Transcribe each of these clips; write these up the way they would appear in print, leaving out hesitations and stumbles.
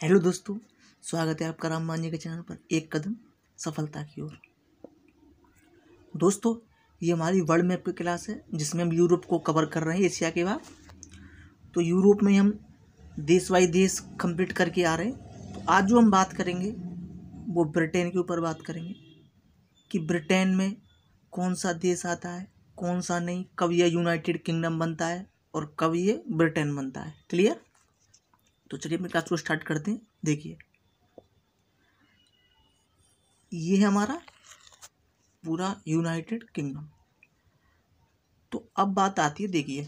Hello दोस्तों, स्वागत है आपका राम मांझी के चैनल पर एक कदम सफलता की ओर। दोस्तों, ये हमारी वर्ल्ड मैप की क्लास है जिसमें हम यूरोप को कवर कर रहे हैं एशिया के बाद। तो यूरोप में हम देश बाई देश कंप्लीट करके आ रहे हैं। तो आज जो हम बात करेंगे वो ब्रिटेन के ऊपर बात करेंगे कि ब्रिटेन में कौन सा देश आता है, कौन सा नहीं, कब यह यूनाइटेड किंगडम बनता है और कब ये ब्रिटेन बनता है। क्लियर? तो चलिए अपनी क्लास को स्टार्ट करते हैं। देखिए, ये है हमारा पूरा यूनाइटेड किंगडम। तो अब बात आती है, देखिए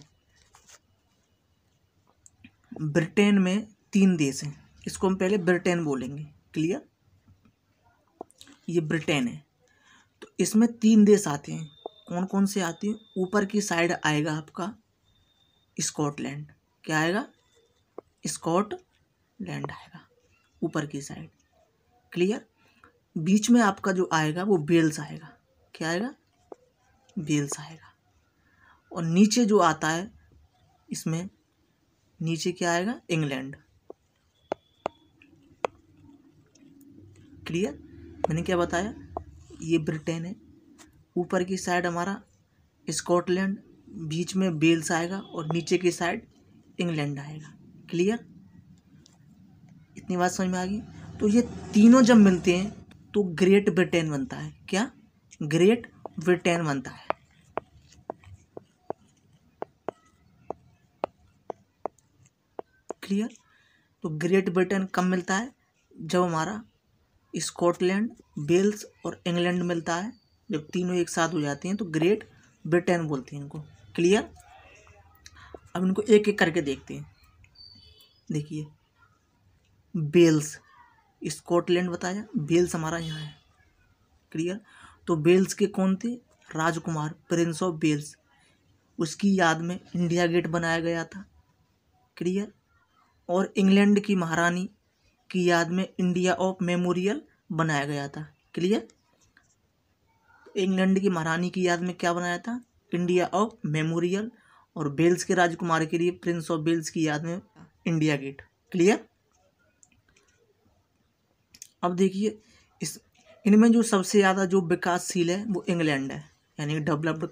ब्रिटेन में 3 देश हैं, इसको हम पहले ब्रिटेन बोलेंगे। क्लियर? ये ब्रिटेन है। तो इसमें 3 देश आते हैं। कौन कौन से आते हैं? ऊपर की साइड आएगा आपका स्कॉटलैंड। क्या आएगा? स्कॉटलैंड आएगा ऊपर की साइड। क्लियर? बीच में आपका जो आएगा वो वेल्स आएगा। क्या आएगा? वेल्स आएगा। और नीचे जो आता है, इसमें नीचे क्या आएगा? इंग्लैंड। क्लियर? मैंने क्या बताया? ये ब्रिटेन है, ऊपर की साइड हमारा स्कॉटलैंड, बीच में वेल्स आएगा और नीचे की साइड इंग्लैंड आएगा। क्लियर? इतनी बात समझ में आ गई? तो ये तीनों जब मिलते हैं तो ग्रेट ब्रिटेन बनता है। क्या? ग्रेट ब्रिटेन बनता है। क्लियर? तो ग्रेट ब्रिटेन कब मिलता है? जब हमारा स्कॉटलैंड, वेल्स और इंग्लैंड मिलता है। जब तीनों एक साथ हो जाते हैं तो ग्रेट ब्रिटेन बोलते हैं इनको। क्लियर? अब इनको एक एक करके देखते हैं। देखिए, वेल्स, स्कॉटलैंड बताया, वेल्स हमारा यहाँ है। क्लियर? तो वेल्स के कौन थे? राजकुमार, प्रिंस ऑफ वेल्स। उसकी याद में इंडिया गेट बनाया गया था। क्लियर? और इंग्लैंड की महारानी की याद में इंडिया ऑफ मेमोरियल बनाया गया था। क्लियर? इंग्लैंड की महारानी की याद में क्या बनाया था? India of memorial. और वेल्स के राजकुमार के लिए प्रिंस ऑफ वेल्स की याद में इंडिया गेट। क्लियर? अब देखिए, इस इनमें जो सबसे ज़्यादा जो विकासशील है वो इंग्लैंड है, यानी डेवलप्ड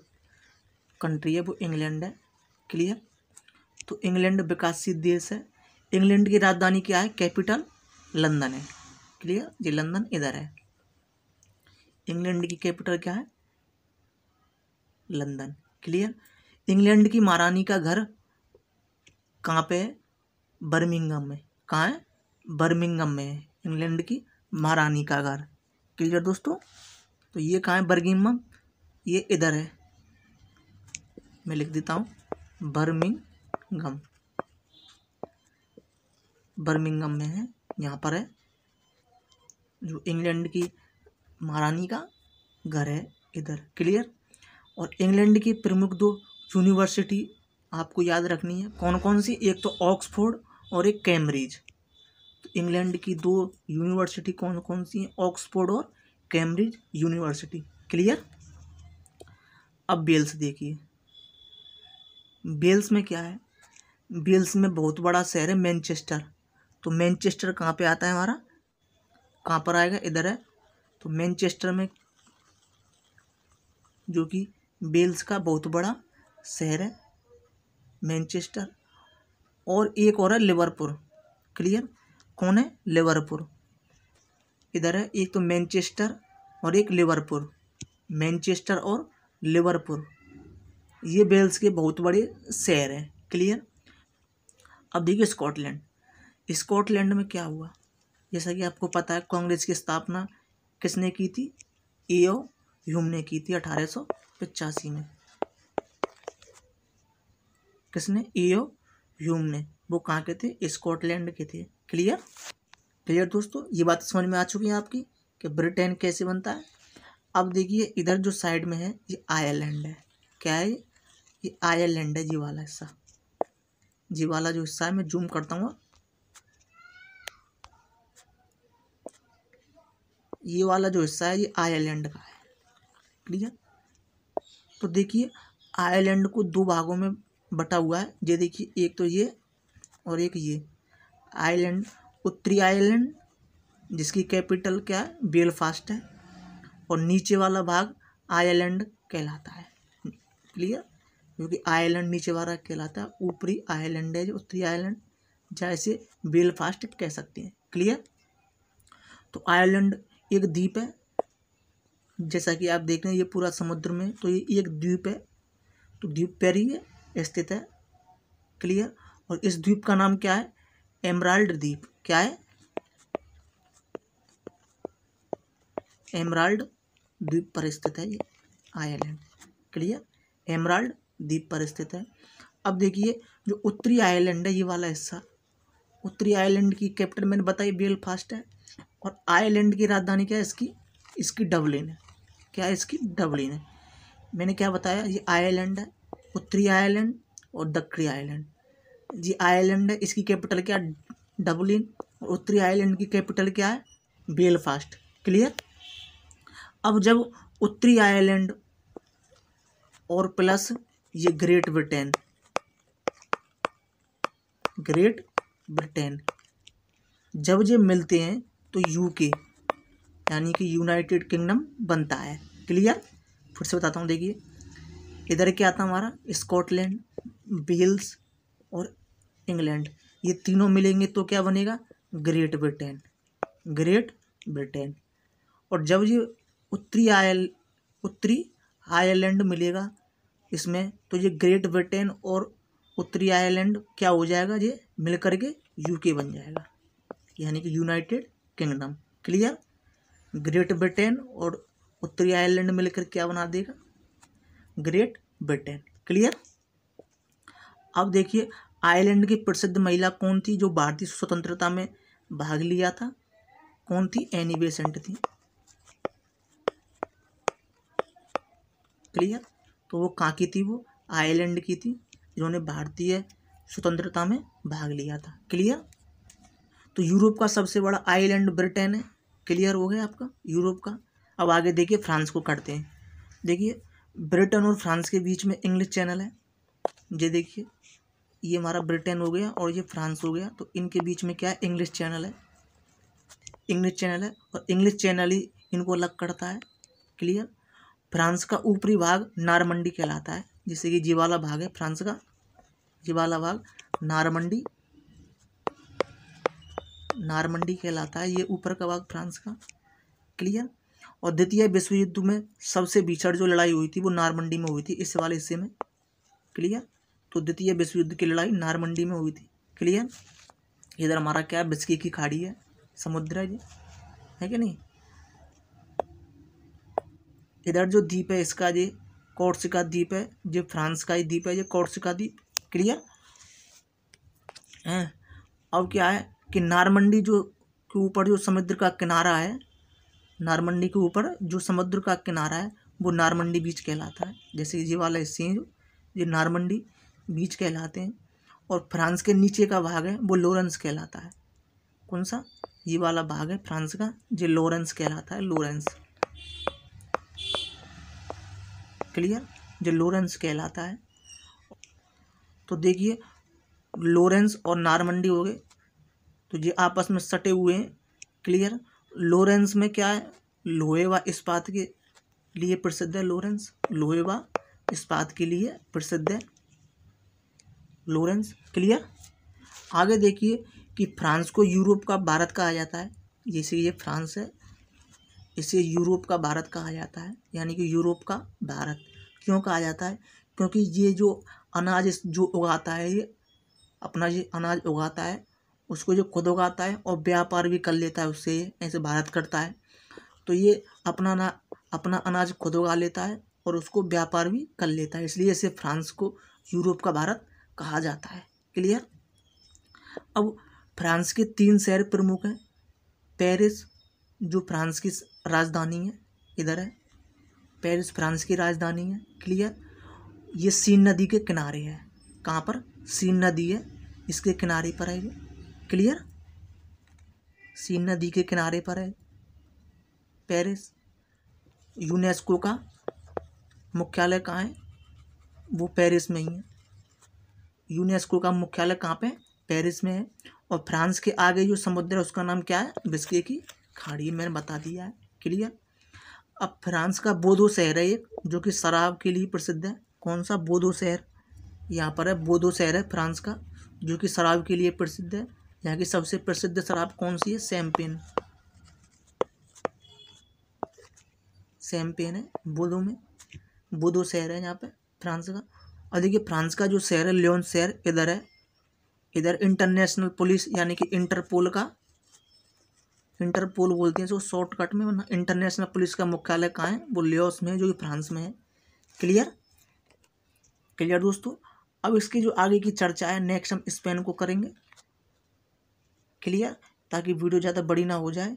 कंट्री है वो इंग्लैंड है। क्लियर? तो इंग्लैंड विकासशील देश है। इंग्लैंड की राजधानी क्या है? कैपिटल लंदन है। क्लियर? ये लंदन इधर है। इंग्लैंड की कैपिटल क्या है? लंदन। क्लियर? इंग्लैंड की महारानी का घर कहाँ पे है? बर्मिंघम में। कहाँ है? बर्मिंघम में है इंग्लैंड की महारानी का घर। क्लियर दोस्तों? तो ये कहाँ है? बर्मिंघम। ये इधर है, मैं लिख देता हूँ बर्मिंघम। बर्मिंघम में है, यहाँ पर है जो इंग्लैंड की महारानी का घर है, इधर। क्लियर? और इंग्लैंड की प्रमुख 2 यूनिवर्सिटी आपको याद रखनी है। कौन कौन सी? एक तो ऑक्सफोर्ड और एक कैम्ब्रिज। तो इंग्लैंड की 2 यूनिवर्सिटी कौन कौन सी हैं? ऑक्सफोर्ड और कैम्ब्रिज यूनिवर्सिटी। क्लियर? अब वेल्स देखिए, वेल्स में क्या है? वेल्स में बहुत बड़ा शहर है मैनचेस्टर। तो मैनचेस्टर कहाँ पे आता है हमारा? कहाँ पर आएगा? इधर है। तो मैनचेस्टर में जो कि वेल्स का बहुत बड़ा शहर है मैनचेस्टर। और एक और है लिवरपूल। क्लियर? कौन है? लिवरपूल। इधर है, एक तो मैनचेस्टर और एक लिवरपूल। मैनचेस्टर और लिवरपूल, ये वेल्स के बहुत बड़े शहर हैं। क्लियर? अब देखिए स्कॉटलैंड। स्कॉटलैंड में क्या हुआ? जैसा कि आपको पता है, कांग्रेस की स्थापना किसने की थी? ईओ ह्यूम ने की थी 1885 में। किसने? ईओ ह्यूम ने। वो कहाँ के थे? स्कॉटलैंड के थे। क्लियर? क्लियर दोस्तों? ये बात समझ में आ चुकी है आपकी कि ब्रिटेन कैसे बनता है। अब देखिए, इधर जो साइड में है ये आयरलैंड है। क्या है ये? आयरलैंड है, ये वाला हिस्सा। ये वाला जो हिस्सा है, मैं जूम करता हूँ, ये वाला जो हिस्सा है ये आयरलैंड का है। क्लियर? तो देखिए, आयरलैंड को 2 भागों में बटा हुआ है। ये देखिए, एक तो ये और एक ये। आयरलैंड उत्तरी आयरलैंड जिसकी कैपिटल क्या है, बेलफास्ट है, और नीचे वाला भाग आयरलैंड कहलाता है। क्लियर, क्योंकि आयरलैंड नीचे वाला कहलाता है, ऊपरी आयरलैंड है जो उत्तरी आयरलैंड, जैसे बेलफास्ट कह सकते हैं। क्लियर, तो आयरलैंड एक द्वीप है, जैसा कि आप देख रहे हैं ये पूरा समुद्र में, तो ये एक द्वीप है, तो द्वीप पर ही स्थित है। क्लियर, और इस द्वीप का नाम क्या है, एमराल्ड द्वीप। क्या है, एमराल्ड द्वीप पर स्थित है ये आयरलैंड। क्लियर, एमराल्ड द्वीप पर स्थित है। अब देखिए जो उत्तरी आयरलैंड है, ये वाला हिस्सा, उत्तरी आयरलैंड की कैपिटल मैंने बताई बेलफास्ट है, और आयरलैंड की राजधानी क्या है, इसकी डबलिन है। क्या है, इसकी डबलिन है। मैंने क्या बताया, ये आयरलैंड है, उत्तरी आयरलैंड और दक्षिणी आयरलैंड। ये आयरलैंड है, इसकी कैपिटल क्या है, डबलिन, और उत्तरी आयरलैंड की कैपिटल क्या है, बेलफास्ट। क्लियर, अब जब उत्तरी आयरलैंड और प्लस ये ग्रेट ब्रिटेन जब ये मिलते हैं तो यूके यानी कि यूनाइटेड किंगडम बनता है। क्लियर, फिर से बताता हूँ, देखिए इधर क्या आता है हमारा, स्कॉटलैंड, वेल्स और इंग्लैंड, ये तीनों मिलेंगे तो क्या बनेगा, ग्रेट ब्रिटेन। और जब ये उत्तरी आयरलैंड मिलेगा इसमें, तो ये ग्रेट ब्रिटेन और उत्तरी आयरलैंड क्या हो जाएगा, ये मिल करके यूके बन जाएगा, यानी कि United kingdom. Clear, great Britain और उत्तरी आयरलैंड मिलकर क्या बना देगा, ग्रेट ब्रिटेन। क्लियर, अब देखिए आयरलैंड की प्रसिद्ध महिला कौन थी जो भारतीय स्वतंत्रता में भाग लिया था, कौन थी, एनी बेसेंट थी। क्लियर, तो वो कहाँ की थी, वो आयरलैंड की थी, जिन्होंने भारतीय स्वतंत्रता में भाग लिया था। क्लियर, तो यूरोप का सबसे बड़ा आइलैंड ब्रिटेन है। क्लियर हो गया आपका यूरोप का। अब आगे देखिए फ्रांस को करते हैं। देखिए ब्रिटेन और फ्रांस के बीच में इंग्लिश चैनल है। ये देखिए ये हमारा ब्रिटेन हो गया और ये फ्रांस हो गया, तो इनके बीच में क्या है, इंग्लिश चैनल है। इंग्लिश चैनल है और इंग्लिश चैनल ही इनको अलग करता है। क्लियर, फ्रांस का ऊपरी भाग नारमंडी कहलाता है, जिससे कि ये वाला भाग है फ्रांस का, ये वाला भाग नारमंडी कहलाता है, ये ऊपर का भाग फ्रांस का। क्लियर, और द्वितीय विश्व युद्ध में सबसे भीषण जो लड़ाई हुई थी वो नारमंडी में हुई थी, इस वाले हिस्से में। क्लियर, तो द्वितीय विश्व युद्ध की लड़ाई नारमंडी में हुई थी। क्लियर, इधर हमारा क्या है, बिस्की की खाड़ी है, समुद्र है, है कि नहीं। इधर जो द्वीप है इसका ये कोर्सिका द्वीप है, जो फ्रांस का ही द्वीप है, ये कोर्सिका द्वीप। क्लियर है। अब क्या है कि नारमंडी जो के ऊपर जो समुद्र का किनारा है, नारमंडी के ऊपर जो समुद्र का किनारा है वो नारमंडी बीच कहलाता है। जैसे ये वाला हिस्से हैं ये नारमंडी बीच कहलाते हैं, और फ्रांस के नीचे का भाग है वो लॉरेंस कहलाता है। कौन सा, ये वाला भाग है फ्रांस का, जो लॉरेंस कहलाता है, लॉरेंस। क्लियर, जो लॉरेंस कहलाता है। तो देखिए लॉरेंस और नारमंडी हो गए, तो ये आपस में सटे हुए हैं। क्लियर, लॉरेंस में क्या है, लोहे व इस्पात के लिए प्रसिद्ध है। लॉरेंस लोहे व इस्पात के लिए प्रसिद्ध है लॉरेंस। क्लियर, आगे देखिए कि फ्रांस को यूरोप का भारत कहा जाता है। जैसे ये फ्रांस है, इसे यूरोप का भारत कहा जाता है, यानी कि यूरोप का भारत क्यों कहा जाता है, क्योंकि ये जो अनाज जो उगाता है, ये अपना ये अनाज उगाता है, उसको जो खुद उगाता है और व्यापार भी कर लेता है उससे, ऐसे भारत करता है। तो ये अपना अनाज खुद उगा लेता है और उसको व्यापार भी कर लेता है, इसलिए इसे फ्रांस को यूरोप का भारत कहा जाता है। क्लियर, अब फ्रांस के 3 शहर प्रमुख हैं। पेरिस जो फ्रांस की राजधानी है, इधर है पेरिस, फ्रांस की राजधानी है। क्लियर, ये सीन नदी के किनारे है। कहाँ पर, सीन नदी है, इसके किनारे पर है ये। क्लियर, सीन नदी के किनारे पर है पेरिस। यूनेस्को का मुख्यालय कहाँ है, वो पेरिस में ही है। यूनेस्को का मुख्यालय कहाँ पे, पेरिस में है। और फ्रांस के आगे जो समुद्र है उसका नाम क्या है? बिस्के की खाड़ी, मैंने बता दिया है। क्लियर। अब फ्रांस का बोर्डो शहर है एक, जो कि शराब के लिए प्रसिद्ध है। कौन सा? बोर्डो शहर, यहाँ पर है। बोर्डो शहर है फ्रांस का, जो कि शराब के लिए प्रसिद्ध है। यहाँ की सबसे प्रसिद्ध शराब कौन सी है? शैंपेन। शैंपेन है बोर्डो में, बोर्डो शहर है यहाँ पे फ्रांस का। और देखिए फ्रांस का जो शहर है लियोन शहर, इधर है। इधर इंटरनेशनल पुलिस यानी कि इंटरपोल का, इंटरपोल बोलते हैं इसको शॉर्टकट में, वरना इंटरनेशनल पुलिस का मुख्यालय कहाँ है? वो लियोस में है, जो कि फ्रांस में है। क्लियर। क्लियर दोस्तों। अब इसकी जो आगे की चर्चा है नेक्स्ट हम स्पेन को करेंगे। क्लियर। ताकि वीडियो ज़्यादा बड़ी ना हो जाए,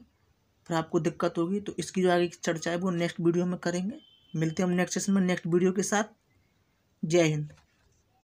फिर आपको दिक्कत होगी, तो इसकी जो आगे की चर्चा है वो नेक्स्ट वीडियो में करेंगे। मिलते हैं हम नेक्स्ट सेशन में नेक्स्ट वीडियो के साथ। जय हिंद।